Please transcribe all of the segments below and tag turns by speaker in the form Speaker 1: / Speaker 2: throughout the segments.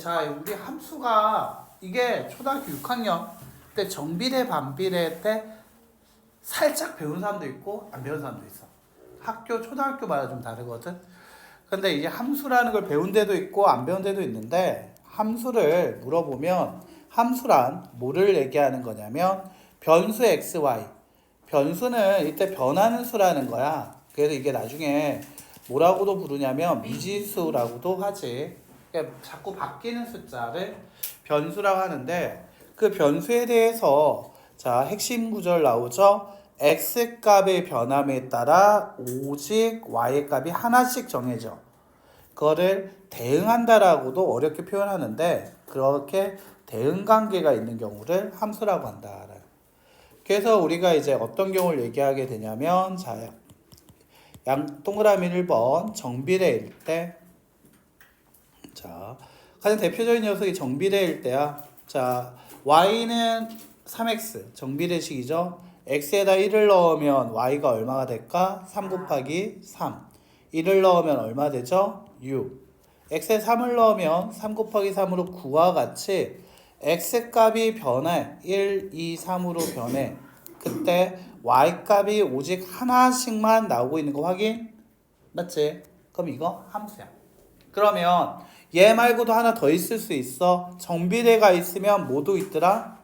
Speaker 1: 자, 우리 함수가 이게 초등학교 6학년 때 정비례 반비례 때 살짝 배운 사람도 있고 안 배운 사람도 있어. 학교 초등학교마다 좀 다르거든. 근데 이제 함수라는 걸 배운 데도 있고 안 배운 데도 있는데, 함수를 물어보면 함수란 뭐를 얘기하는 거냐면 변수 x, y. 변수는 이때 변하는 수라는 거야. 그래서 이게 나중에 뭐라고도 부르냐면 미지수라고도 하지. 그러니까 자꾸 바뀌는 숫자를 변수라고 하는데, 그 변수에 대해서 자, 핵심 구절 나오죠. x 값의 변함에 따라 오직 y 값이 하나씩 정해져. 그거를 대응한다라고도 어렵게 표현하는데, 그렇게 대응 관계가 있는 경우를 함수라고 한다. 그래서 우리가 이제 어떤 경우를 얘기하게 되냐면, 자, 동그라미 1번 정비례일 때, 자, 가장 대표적인 녀석이 정비례일 때야. 자, y는 3x 정비례식이죠. x에다 1을 넣으면 y가 얼마가 될까? 3 곱하기 3. 1을 넣으면 얼마 되죠? 6. x에 3을 넣으면 3 곱하기 3으로 9와 같이 x값이 변해. 1, 2, 3으로 변해. 그때 y값이 오직 하나씩만 나오고 있는 거 확인? 맞지? 그럼 이거 함수야. 그러면 얘 말고도 하나 더 있을 수 있어. 정비례가 있으면 뭐도 있더라?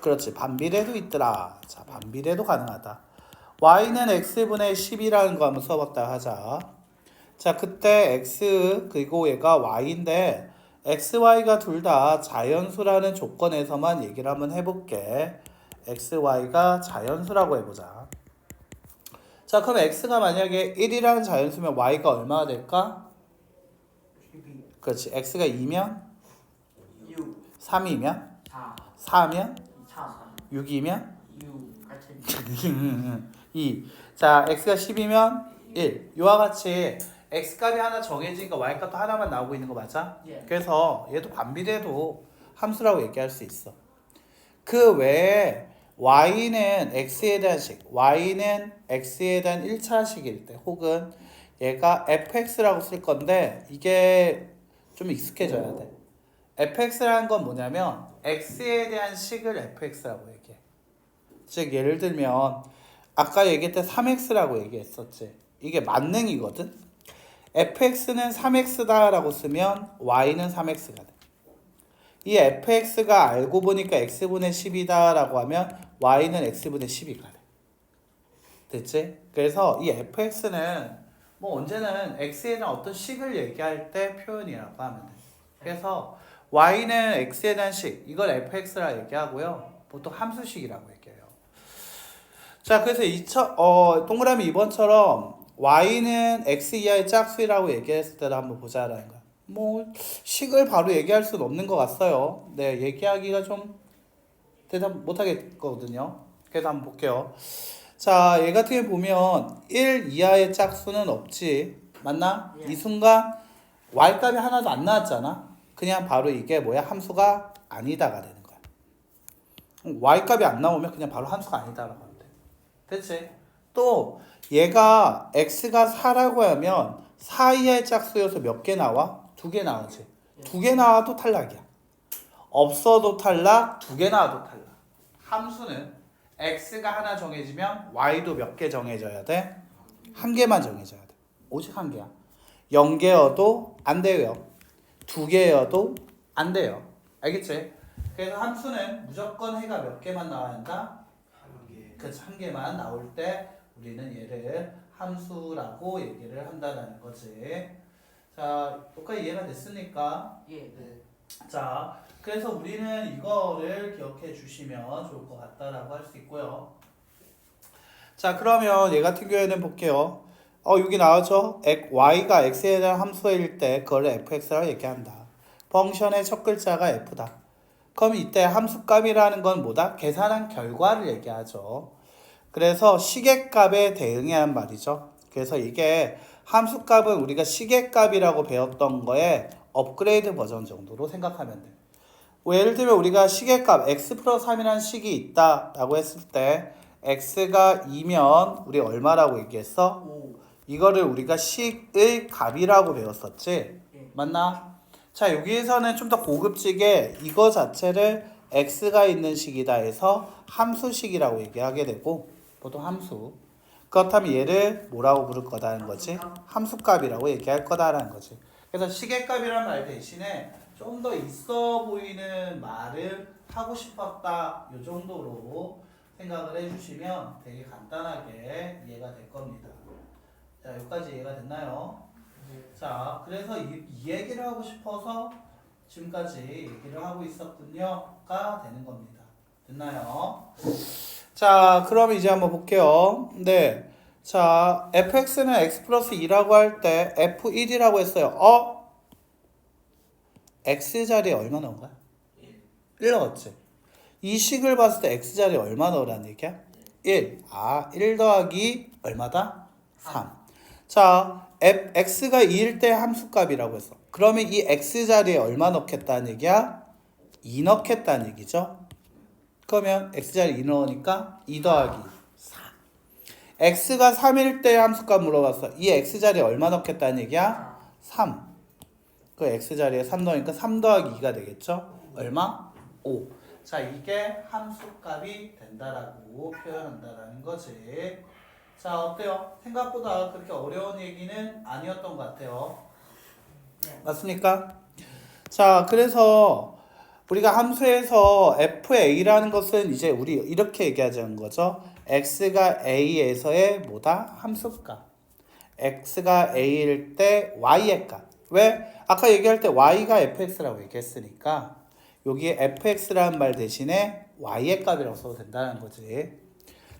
Speaker 1: 그렇지, 반비례도 있더라. 자, 반비례도 가능하다. y는 x분의 10이라는 거 한번 써봤다 하자. 자, 그때 x 그리고 얘가 y인데 x, y가 둘 다 자연수라는 조건에서만 얘기를 한번 해볼게. x, y가 자연수라고 해보자. 자, 그럼 x가 만약에 1이라는 자연수면 y가 얼마가 될까? 그렇지. x가 2면
Speaker 2: 6
Speaker 1: 3이면
Speaker 2: 4
Speaker 1: 4면
Speaker 2: 4
Speaker 1: 6이면
Speaker 2: 6 같은
Speaker 1: 2. 자, x가 10이면 1. 이와 같이 x값이 하나 정해지니까 y값도 하나만 나오고 있는 거 맞아?
Speaker 2: 예.
Speaker 1: 그래서 얘도 반비례도 함수라고 얘기할 수 있어. 그 외에 y는 x에 대한 식, y는 x에 대한 1차식일 때, 혹은 얘가 fx라고 쓸 건데 이게 좀 익숙해져야 돼. fx라는 건 뭐냐면 x에 대한 식을 fx라고 얘기해. 즉 예를 들면 아까 얘기했던 3x라고 얘기했었지. 이게 만능이거든. fx는 3x다라고 쓰면 y는 3x가 돼. 이 fx가 알고 보니까 x분의 10이다라고 하면 y는 x분의 10이 가 돼. 됐지? 그래서 이 fx는 뭐 언제는 x에 대한 어떤 식을 얘기할 때 표현이라고 하면 돼. 그래서 y는 x에 대한 식, 이걸 fx라 얘기하고요. 보통 함수식이라고 얘기해요. 자, 그래서 동그라미 2번처럼 y는 x 이하의 짝수라고 얘기했을 때도 한번 보자라는 거야. 뭐 식을 바로 얘기할 수는 없는 것 같아요. 네, 얘기하기가 좀 대답 못하겠거든요. 그래서 한번 볼게요. 자, 얘 같은 경우 보면 1 이하의 짝수는 없지. 맞나?
Speaker 2: 예.
Speaker 1: 이 순간 y값이 하나도 안 나왔잖아. 그냥 바로 이게 뭐야? 함수가 아니다가 되는 거야. y값이 안 나오면 그냥 바로 함수가 아니다라고 하면 돼. 됐지? 또 얘가 x가 4라고 하면 4 이하의 짝수여서 몇 개 나와? 2개 나오지. 2개 나와도 탈락이야. 없어도 탈락, 2개 나와도 탈락. 함수는 x가 하나 정해지면 y도 몇 개 정해져야 돼? 한 개만 정해져야 돼. 오직 한 개야. 0개여도 안 돼요. 2개여도 안 돼요. 알겠지? 그래서 함수는 무조건 해가 몇 개만 나와야 한다? 그래서 한 개만 나올 때 우리는 얘를 함수라고 얘기를 한다는 거지. 자, 여기까지 이해가 됐으니까.
Speaker 2: 예. 네.
Speaker 1: 자, 그래서 우리는 이거를 기억해 주시면 좋을 것 같다라고 할 수 있고요. 자, 그러면 얘 같은 경우에는 볼게요. 여기 나오죠? y가 x에 대한 함수일 때 그걸 fx라고 얘기한다. 펑션의 첫 글자가 f다. 그럼 이때 함수값이라는 건 뭐다? 계산한 결과를 얘기하죠. 그래서 시계값에 대응해야 한 말이죠. 그래서 이게 함수값은 우리가 시계값이라고 배웠던 거에 업그레이드 버전 정도로 생각하면 돼. 예를 들면 우리가 시계값 x 플러스 3이라는 식이 있다라고 했을 때 x가 2면 우리 얼마라고 얘기했어?
Speaker 2: 5
Speaker 1: 이거를 우리가 식의 값이라고 배웠었지.
Speaker 2: 예.
Speaker 1: 맞나? 자, 여기에서는 좀 더 고급지게 이거 자체를 x가 있는 식이다 해서 함수식이라고 얘기하게 되고, 보통 함수. 그렇다면 얘를 뭐라고 부를 거다는 거지? 함수값이라고 얘기할 거다라는 거지. 그래서 시계값이란 말 대신에 좀 더 있어 보이는 말을 하고 싶었다. 이 정도로 생각을 해주시면 되게 간단하게 이해가 될 겁니다. 자, 여기까지 이해가 됐나요? 자, 그래서 이 얘기를 하고 싶어서 지금까지 얘기를 하고 있었군요가 되는 겁니다. 됐나요? 자, 그럼 이제 한번 볼게요. 네. 자, fx는 x 플러스 2라고 할 때 f1이라고 했어요. x 자리에 얼마 넣은 거야? 1 넣었지. 이 식을 봤을 때 x 자리에 얼마 넣으라는 얘기야? 1. 1 더하기 얼마다? 3. 자, x가 2일 때 함수값이라고 했어. 그러면 이 x 자리에 얼마 넣겠다는 얘기야? 2 넣겠다는 얘기죠. 그러면 x 자리에 2 넣으니까 2 더하기 4. x가 3일 때 함수값 물어봤어. 이 x 자리에 얼마 넣겠다는 얘기야? 3. 그 x 자리에 3 넣으니까 3 더하기 2가 되겠죠? 얼마? 5. 자, 이게 함수값이 된다라고 표현한다라는 거지. 자, 어때요? 생각보다 그렇게 어려운 얘기는 아니었던 것 같아요. 맞습니까? 자, 그래서 우리가 함수에서 fa라는 것은 이제 우리 이렇게 얘기하자는 거죠. x가 a에서의 뭐다? 함수값. x가 a일 때 y의 값. 왜? 아까 얘기할 때 y가 fx라고 얘기했으니까 여기에 fx라는 말 대신에 y의 값이라고 써도 된다는 거지.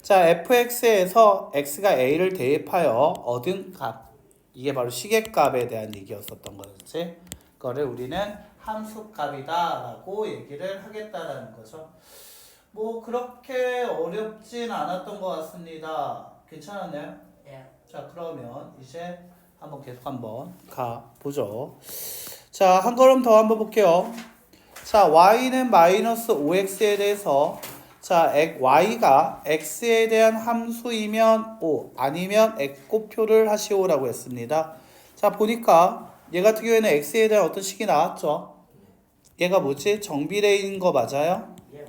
Speaker 1: 자, fx에서 x가 a를 대입하여 얻은 값. 이게 바로 시계값에 대한 얘기였었던 거지. 그거를 우리는 함수값이다라고 얘기를 하겠다라는 거죠. 뭐 그렇게 어렵진 않았던 것 같습니다. 괜찮았나요?
Speaker 2: 예.
Speaker 1: 자, 그러면 이제 계속 한번 가보죠. 자, 한 걸음 더 한번 볼게요. 자, y는 마이너스 5x에 대해서 자, y가 x에 대한 함수이면 O, 아니면 곱표를 하시오라고 했습니다. 자, 보니까 얘 같은 경우에는 x에 대한 어떤 식이 나왔죠? 얘가 뭐지? 정비례인 거 맞아요?
Speaker 2: 예.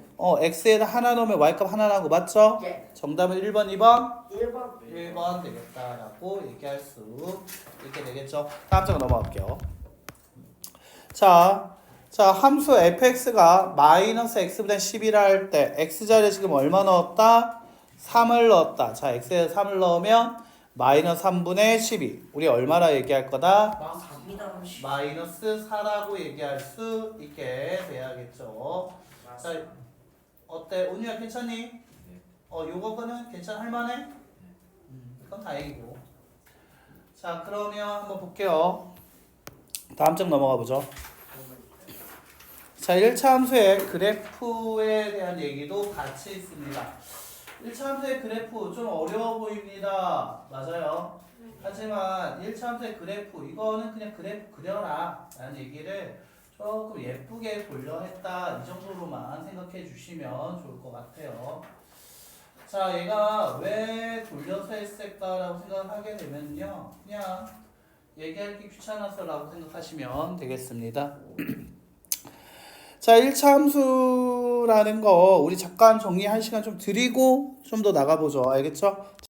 Speaker 1: x에다 하나 넣으면 y값 하나 나온 거 맞죠?
Speaker 2: 예.
Speaker 1: 정답은 1번, 2번?
Speaker 2: 1번.
Speaker 1: 1번 되겠다라고 얘기할 수 있게 되겠죠. 다음 장 넘어갈게요. 자, 함수 fx가 마이너스 x보다 10이라 할 때 x자리에 지금 얼마 넣었다? 3을 넣었다. 자, x에 3을 넣으면 마이너스 3분의 12. 우리 얼마라 얘기할 거다? 마이너스 4라고 얘기할 수 있게 돼야겠죠. 자, 어때? 온유야 괜찮니? 요거는 할만해? 그건 다행이고. 자, 그러면 한번 볼게요. 다음 장 넘어가 보죠. 자, 1차 함수의 그래프에 대한 얘기도 같이 있습니다. 1차 함수의 그래프 좀 어려워 보입니다. 맞아요. 하지만 1차 함수의 그래프 이거는 그냥 그래프 그려라 라는 얘기를 조금 예쁘게 돌려 했다. 이 정도로만 생각해 주시면 좋을 것 같아요. 자, 얘가 왜 돌려서 했을까라고 생각을 하게 되면요. 그냥 얘기하기 귀찮아서라고 생각하시면 되겠습니다. 자, 1차 함수라는 거 우리 잠깐 정리 한 시간 좀 드리고 좀 더 나가보죠. 알겠죠?